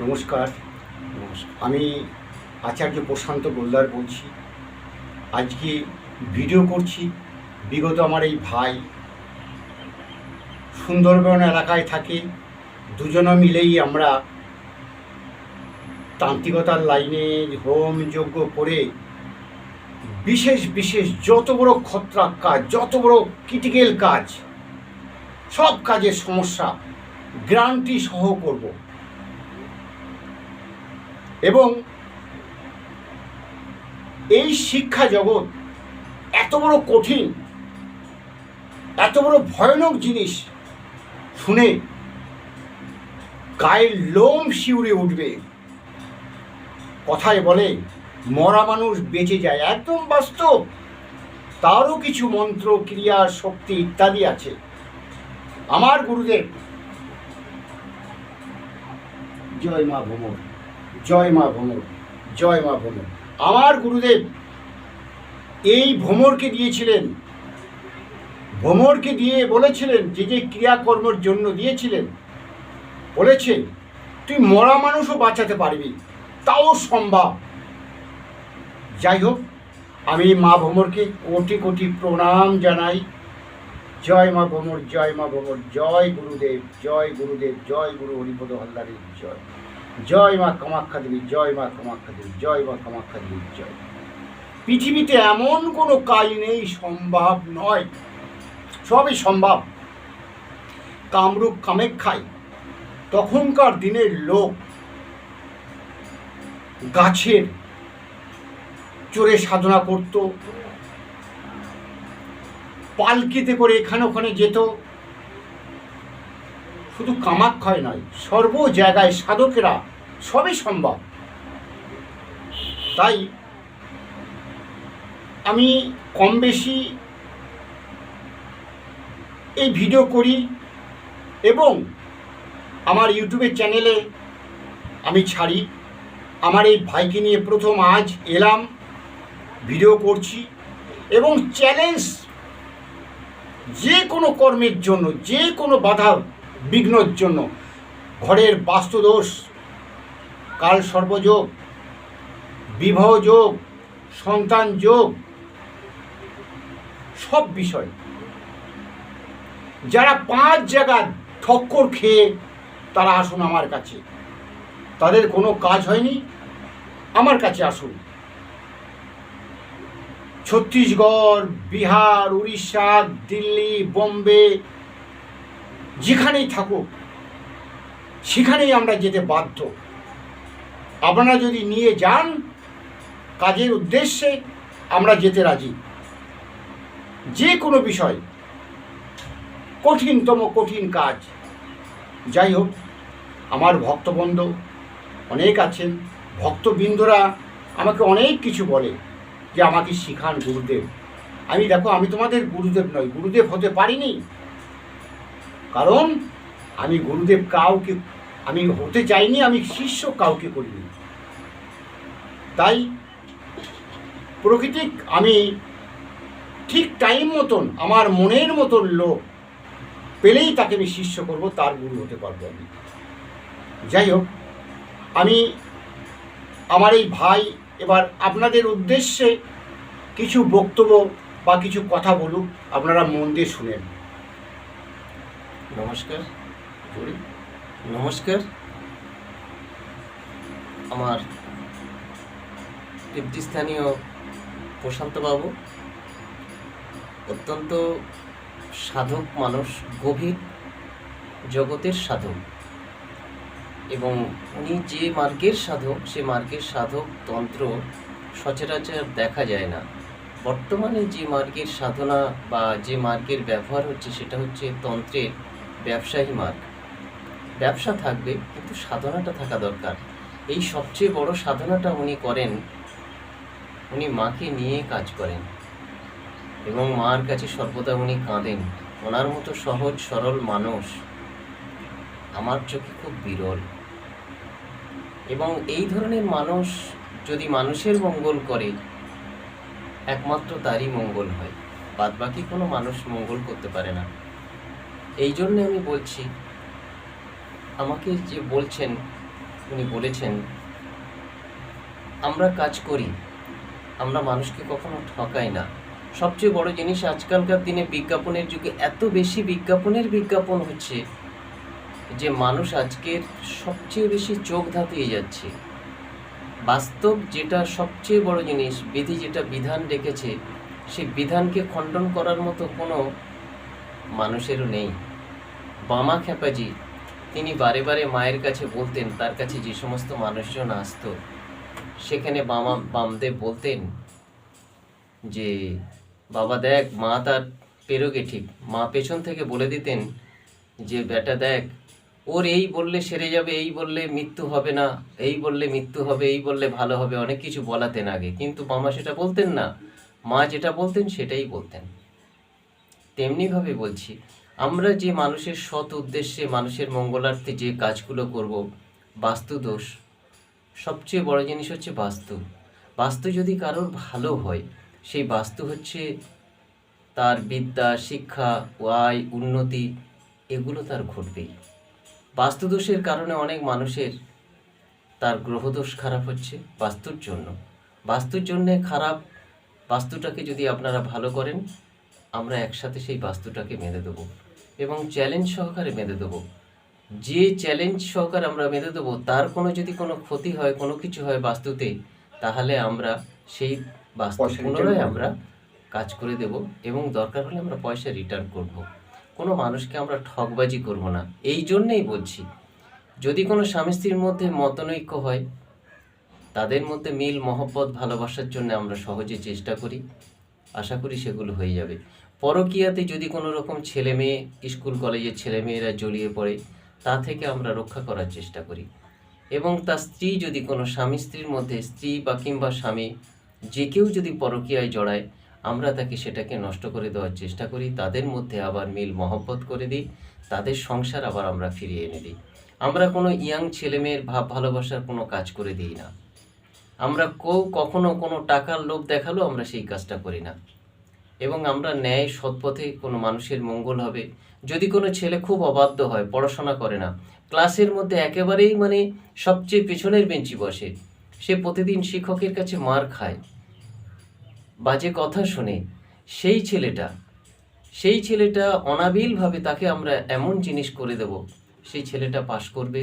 নমস্কার। আমি আচার্য প্রশান্ত গোলদার বলছি। আজকে ভিডিও করছি। বিগত আমার এই ভাই সুন্দরবন এলাকায় থাকে, দুজনে মিলেই আমরা তান্ত্রিকতার লাইনে হোম যজ্ঞ করে বিশেষ বিশেষ যত বড় খতরা কাজ, যত বড় ক্রিটিক্যাল কাজ, সব কাজের সমস্যা গ্যারান্টি সহ করব। এবং এই শিক্ষা জগৎ এত বড় কঠিন, এত বড় ভয়ানক জিনিস শুনে গায়ের লোম শিউরে উঠবে। কথায় বলে মরা মানুষ বেঁচে যায়, একদম বাস্তব। তারও কিছু মন্ত্র, ক্রিয়া, শক্তি ইত্যাদি আছে। আমার গুরুদেব, জয় মা ভ্রমর, জয় মা ভ্রমর, জয় মা ভ্রমর। আমার গুরুদেব এই ভ্রমরকে দিয়েছিলেন, ভ্রমরকে দিয়ে বলেছিলেন যে যে ক্রিয়াকর্মের জন্য দিয়েছিলেন, বলেছে তুই মরা মানুষও বাঁচাতে পারবি, তাও সম্ভব। যাই হোক, আমি মা ভ্রমরকে কোটি কোটি প্রণাম জানাই। জয় মা ভ্রমর, জয় মা ভ্রমর, জয় গুরুদেব, জয় গুরুদেব, জয় গুরু হরিপদ হালদারের জয়। জয় মা কামাখ্যা দেবী, জয় মা কামাখ্যা দেবী, জয় মা কামাখ্যা দেবীর জয়। পৃথিবীতে এমন কোনো কাজ নেই সম্ভব নয়, সবই সম্ভব। কামরূপ কামাখ্যায় তখনকার দিনের লোক গাছের চড়ে সাধনা করত, পালকিতে করে এখানে ওখানে যেত। শুধু কামাখ্যায় নয়, সর্ব জায়গায় সাধকেরা, সবই সম্ভব। তাই আমি কম বেশি এই ভিডিও করি এবং আমার ইউটিউবের চ্যানেলে আমি ছাড়ি। আমার এই ভাইকে নিয়ে প্রথম আজ এলাম, ভিডিও করছি এবং চ্যালেঞ্জ, যে কোনো কর্মের জন্য, যে কোনো বাধা বিঘ্নর জন্য, ঘরের বাস্তুদোষ, কাল সর্বযোগ, বিবাহ যোগ, সন্তান যোগ, সব বিষয়, যারা 5 জায়গা ঠক্কর খেয়ে তারা আসুন আমার কাছে। তাদের কোনো কাজ হয়নি, আমার কাছে আসুন। ছত্তিশগড়, বিহার, উড়িষ্যা, দিল্লি, বোম্বে, যেখানেই থাকুক সেখানেই আমরা যেতে বাধ্য। আপনারা যদি নিয়ে যান কাজের উদ্দেশ্যে, আমরা যেতে রাজি। যে কোনো বিষয়, কঠিনতম কঠিন কাজ। যাই হোক, আমার ভক্তবৃন্দ অনেক আছেন, ভক্তবৃন্দরা আমাকে অনেক কিছু বলে যে আমাকে শিখান গুরুদেব। আমি দেখো, আমি তোমাদের গুরুদেব নই, গুরুদেব হতে পারিনি, কারণ আমি গুরুদেব কাউকে আমি হতে চাইনি, আমি শিষ্য কাউকে করিনি। তাই প্রকৃতিক আমি ঠিক টাইম মতন, আমার মনের মতন লোক পেলেই তাকে আমি শিষ্য করব, তার গুরু হতে পারবো আমি। যাই হোক, আমি আমার এই ভাই এবার আপনাদের উদ্দেশ্যে কিছু বক্তব্য বা কিছু কথা বলুক, আপনারা মন দিয়ে শুনেন। নমস্কার। নমস্কার। আমার কীর্তিস্থানীয় প্রশান্তবাবু অত্যন্ত সাধক মানুষ, গভীর জগতের সাধক, এবং উনি যে মার্গের সাধক, সে মার্গের সাধক তন্ত্র সচরাচর দেখা যায় না। বর্তমানে যে মার্গের সাধনা বা যে মার্গের ব্যবহার হচ্ছে, সেটা হচ্ছে তন্ত্রের ব্যবসায়ী মার্গ। ব্যবসা থাকবে, কিন্তু সাধনাটা থাকা দরকার। এই সবচেয়ে বড় সাধনাটা উনি করেন, উনি মাকে নিয়ে কাজ করেন এবং মার কাছে সর্বদা উনি কাঁদেন। ওনার মতো সহজ সরল মানুষ আমার চোখে খুব বিরল, এবং এই ধরনের মানুষ যদি মানুষের মঙ্গল করে, একমাত্র তারই মঙ্গল হয়, বাদবাকি কোনো মানুষ মঙ্গল করতে পারে না। এই জন্যে আমি বলছি, আমাকে যে বলছেন উনি বলেছেন আমরা কাজ করি, আমরা মানুষকে কখনো ঠকাই না। সবচেয়ে বড় জিনিস আজকালকার দিনে বিজ্ঞাপনের যুগে এত বেশি বিজ্ঞাপন হচ্ছে যে মানুষ আজকের সবচেয়ে বেশি চোখ ধাঁধিয়ে যাচ্ছে। বাস্তব যেটা সবচেয়ে বড় জিনিস, বিধি যেটা বিধান রেখেছে, সেই বিধানকে খণ্ডন করার মতো কোনো মানুষেরও নেই। বামা খ্যাপাজি তিনি বারে বারে মায়ের কাছে বলতেন, তার কাছে যে সমস্ত মানুষজন আসতো সেখানে বামদেব বলতেন যে বাবা দেখ, মা তার পেরোগে ঠিক। মা পেছন থেকে বলে দিতেন যে বেটা দেখ, ওর এই বললে সেরে যাবে, এই বললে মৃত্যু হবে না, এই বললে মৃত্যু হবে, এই বললে ভালো হবে, অনেক কিছু বলাতেন আগে, কিন্তু মামা সেটা বলতেন না। মা যেটা বলতেন সেটাই বলতেন। তেমনিভাবে বলছি, আমরা যে মানুষের সৎ উদ্দেশ্যে মানুষের মঙ্গলার্থে যে কাজগুলো করব, বাস্তু দোষ সবচেয়ে বড় জিনিস হচ্ছে বাস্তু। বাস্তু যদি কারোর ভালো হয়, সেই বাস্তু হচ্ছে তার বিদ্যা, শিক্ষা, আয়, উন্নতি এগুলো তার ঘটবেই। বাস্তুদোষের কারণে অনেক মানুষের তার গ্রহদোষ খারাপ হচ্ছে বাস্তুর জন্য। বাস্তুর জন্যে খারাপ বাস্তুটাকে যদি আপনারা ভালো করেন, আমরা একসাথে সেই বাস্তুটাকে মেনে দেবো এবং চ্যালেঞ্জ সহকারে মেনে দেবো। যে চ্যালেঞ্জ সহকারে আমরা মেনে দেবো, তার যদি কোনো ক্ষতি হয়, কোনো কিছু হয় বাস্তুতে, তাহলে আমরা সেই বাস্তু পয়সা return পুনরায় করবো। আমরা কাজ করে দেব এবং দরকার হলে আমরা পয়সা রিটার্ন করব। কোনো মানুষকে আমরা ঠকবাজি করব না। এই জন্যেই বলছি, যদি কোনো স্বামী স্ত্রীর মধ্যে মতনৈক্য হয়, তাদের মধ্যে মিল মহব্বত ভালোবাসার জন্য আমরা সহজে চেষ্টা করি, আশা করি সেগুলো হয়ে যাবে। পরকীয়াতে যদি কোনো রকম ছেলে মেয়ে, স্কুল কলেজের ছেলে মেয়েরা জড়িয়ে পড়ে, তা থেকে আমরা রক্ষা করার চেষ্টা করি। এবং তার স্ত্রী যদি কোনো স্বামী স্ত্রীর মধ্যে, স্ত্রী বা কিংবা স্বামী যে কেউ যদি পরকীয়ায় জড়ায়, আমরা তাকে সেটাকে নষ্ট করে দেওয়ার চেষ্টা করি, তাদের মধ্যে আবার মিল মহব্বত করে দিই, তাদের সংসার আবার আমরা ফিরিয়ে এনে দিই। আমরা কোনো ইয়াং ছেলেমেয়ের ভাব ভালোবাসার কোনো কাজ করে দিই না। আমরা কখনো কোনো টাকার লোভ দেখালেও আমরা সেই কাজটা করি না। এবং আমরা ন্যায় সৎপথে কোনো মানুষের মঙ্গল হবে। যদি কোনো ছেলে খুব অবাধ্য হয়, পড়াশোনা করে না, ক্লাসের মধ্যে একেবারেই সবচেয়ে পেছনের বেঞ্চি বসে, সে প্রতিদিন শিক্ষকের কাছে মার খায়, বাজে কথা শোনে, সেই ছেলেটা অনাবিলভাবে তাকে আমরা এমন জিনিস করে দেব, সেই ছেলেটা পাশ করবে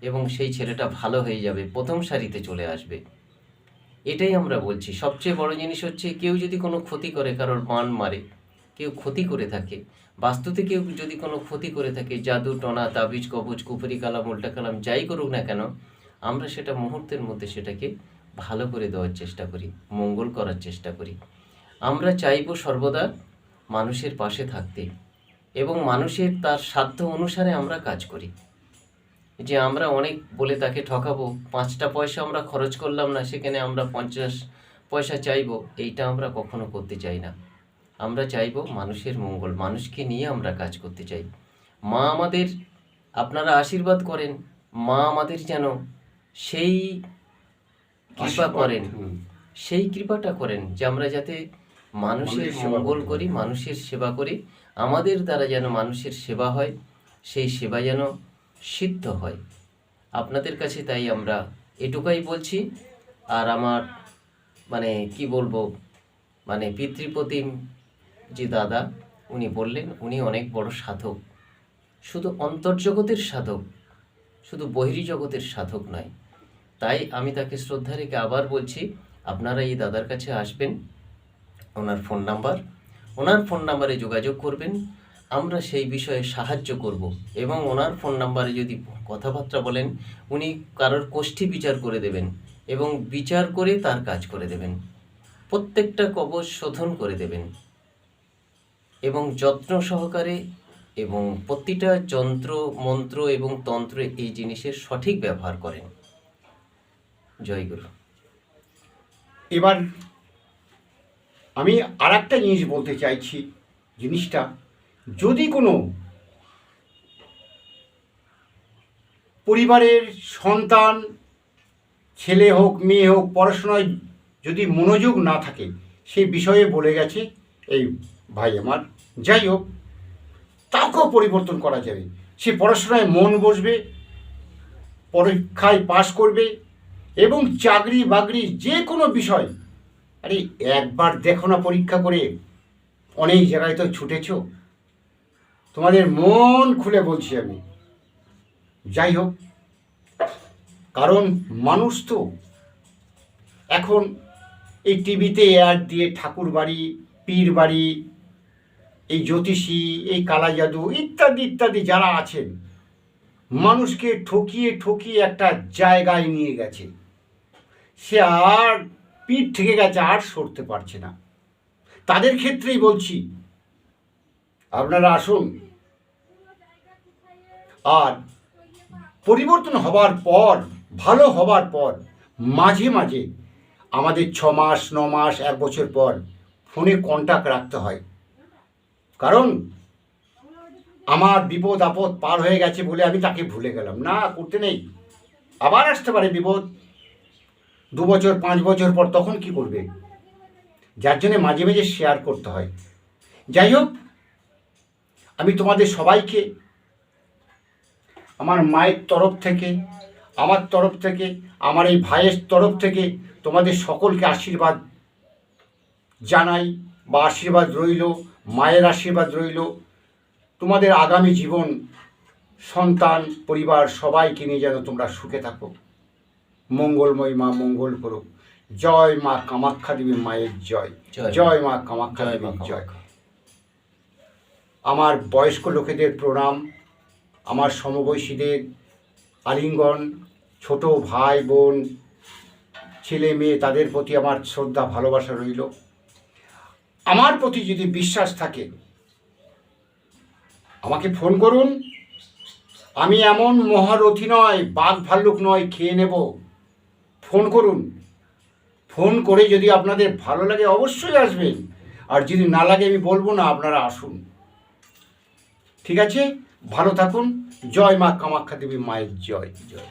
এবং সেই ছেলেটা ভালো হয়ে যাবে, প্রথম সারিতে চলে আসবে। এটাই আমরা বলছি। সবচেয়ে বড় জিনিস হচ্ছে, কেউ যদি কোনো ক্ষতি করে, কারোর বান মারে, কেউ ক্ষতি করে থাকে বাস্তুতে, কেউ যদি কোনো ক্ষতি করে থাকে, জাদু টনা, তাবিজ, কবজ, কুফরি কালাম, উল্টা কালাম যাই করুক না কেন, আমরা সেটা মুহূর্তের মধ্যে সেটাকে ভালো করে দেওয়ার চেষ্টা করি, মঙ্গল করার চেষ্টা করি। আমরা চাইব সর্বদা মানুষের পাশে থাকতে এবং মানুষের তার সাধ্য অনুসারে আমরা কাজ করি। যে আমরা অনেক বলে তাকে ঠকাবো, 5টা পয়সা আমরা খরচ করলাম না, সেখানে আমরা 50 পয়সা চাইবো, এইটা আমরা কখনো করতে চাই না। আমরা চাইবো মানুষের মঙ্গল, মানুষকে নিয়ে আমরা কাজ করতে চাই। মা আমাদের, আপনারা আশীর্বাদ করেন, মা আমাদের যেন সেই কৃপা করেন, সেই কৃপাটা করেন যে আমরা যাতে মানুষের মঙ্গল করি, মানুষের সেবা করি, আমাদের দ্বারা যেন মানুষের সেবা হয়, সেই সেবা যেন সিদ্ধ হয়। আপনাদের কাছে তাই আমরা এটুকাই বলছি। আর আমার কি বলবো, পিতৃপ্রতিম যে দাদা, উনি বললেন উনি অনেক বড় সাধক, শুধু অন্তর্জগতের সাধক, শুধু বহির্জগতের সাধক নয়। তাই আমি তাকে শ্রদ্ধা রেখে আবার বলছি, আপনারা এই দাদার কাছে আসবেন, ওনার ফোন নাম্বারে যোগাযোগ করবেন, আমরা সেই বিষয়ে সাহায্য করব। এবং ওনার ফোন নাম্বারে যদি কথাবার্তা বলেন, উনি কারোর কোষ্ঠী বিচার করে দেবেন এবং বিচার করে তার কাজ করে দেবেন, প্রত্যেকটা কবচ শোধন করে দেবেন এবং যত্ন সহকারে, এবং প্রতিটা যন্ত্র, মন্ত্র এবং তন্ত্র এই জিনিসের সঠিক ব্যবহার করেন। জয় গুরু। এবার আমি আর একটা জিনিস বলতে চাইছি। জিনিসটা, যদি কোনো পরিবারের সন্তান, ছেলে হোক মেয়ে হোক, পড়াশোনায় যদি মনোযোগ না থাকে, সেই বিষয়ে বলে গেছে এই ভাই আমার। যাই হোক, তাকেও পরিবর্তন করা যাবে। সে পড়াশোনায় মন বসবে, পরীক্ষায় পাশ করবে এবং চাকরি বাকরি যে কোনো বিষয়, আরে একবার দেখো না পরীক্ষা করে, অনেক জায়গায় তো ছুটেছ। তোমাদের মন খুলে বলছি আমি। যাই হোক, কারণ মানুষ তো এখন এই টিভিতে অ্যাড দিয়ে ঠাকুর বাড়ি, পীর বাড়ি, এই জ্যোতিষী, এই কালা জাদু ইত্যাদি ইত্যাদি যারা আছেন, মানুষকে ঠকিয়ে ঠকিয়ে একটা জায়গায় নিয়ে গেছে। সে আর পিঠ থেকে গেছে, আর সরতে পারছে না। তাদের ক্ষেত্রেই বলছি, আপনারা আসুন। আর পরিবর্তন হবার পর, ভালো হবার পর মাঝে মাঝে আমাদের 6 মাস 9 মাস 1 বছর পর ফোনে কন্টাক্ট রাখতে হয়। কারণ আমার বিপদ আপদ পার হয়ে গেছে বলে আমি তাকে ভুলে গেলাম না, করতে নেই। আবার আসতে পারে বিপদ 2 বছর 5 বছর পর, তখন কি করবে? যার জন্য মাঝে মাঝে শেয়ার করতে হয়। যাই হোক, আমি তোমাদের সবাইকে আমার মায়ের তরফ থেকে, আমার তরফ থেকে, আমার এই ভাইয়ের তরফ থেকে তোমাদের সকলকে আশীর্বাদ জানাই, বা আশীর্বাদ রইল, মায়ের আশীর্বাদ রইল। তোমাদের আগামী জীবন, সন্তান, পরিবার সবাইকে নিয়ে যেন তোমরা সুখে থাকো। মঙ্গলময় মা মঙ্গল করো। জয় মা কামাখ্যা দেবী মায়ের জয়। জয় মা কামাখ্যা দেবীর জয়। আমার বয়স্ক লোকেদের প্রণাম, আমার সমবয়সীদের আলিঙ্গন, ছোট ভাই বোন, ছেলে মেয়ে, তাদের প্রতি আমার শ্রদ্ধা ভালোবাসা রইল। আমার প্রতি যদি বিশ্বাস থাকে আমাকে ফোন করুন। আমি এমন মহারথী নয়, বাঘ ভাল্লুক নয়, খেয়ে নেব। ফোন করুন। ফোন করে যদি আপনাদের ভালো লাগে অবশ্যই আসবেন, আর যদি না লাগে আমি বলবো না, আপনারা আসুন। ঠিক আছে, ভালো থাকুন। জয় মা কামাখ্যা দেবী মায়ের জয়। জয়।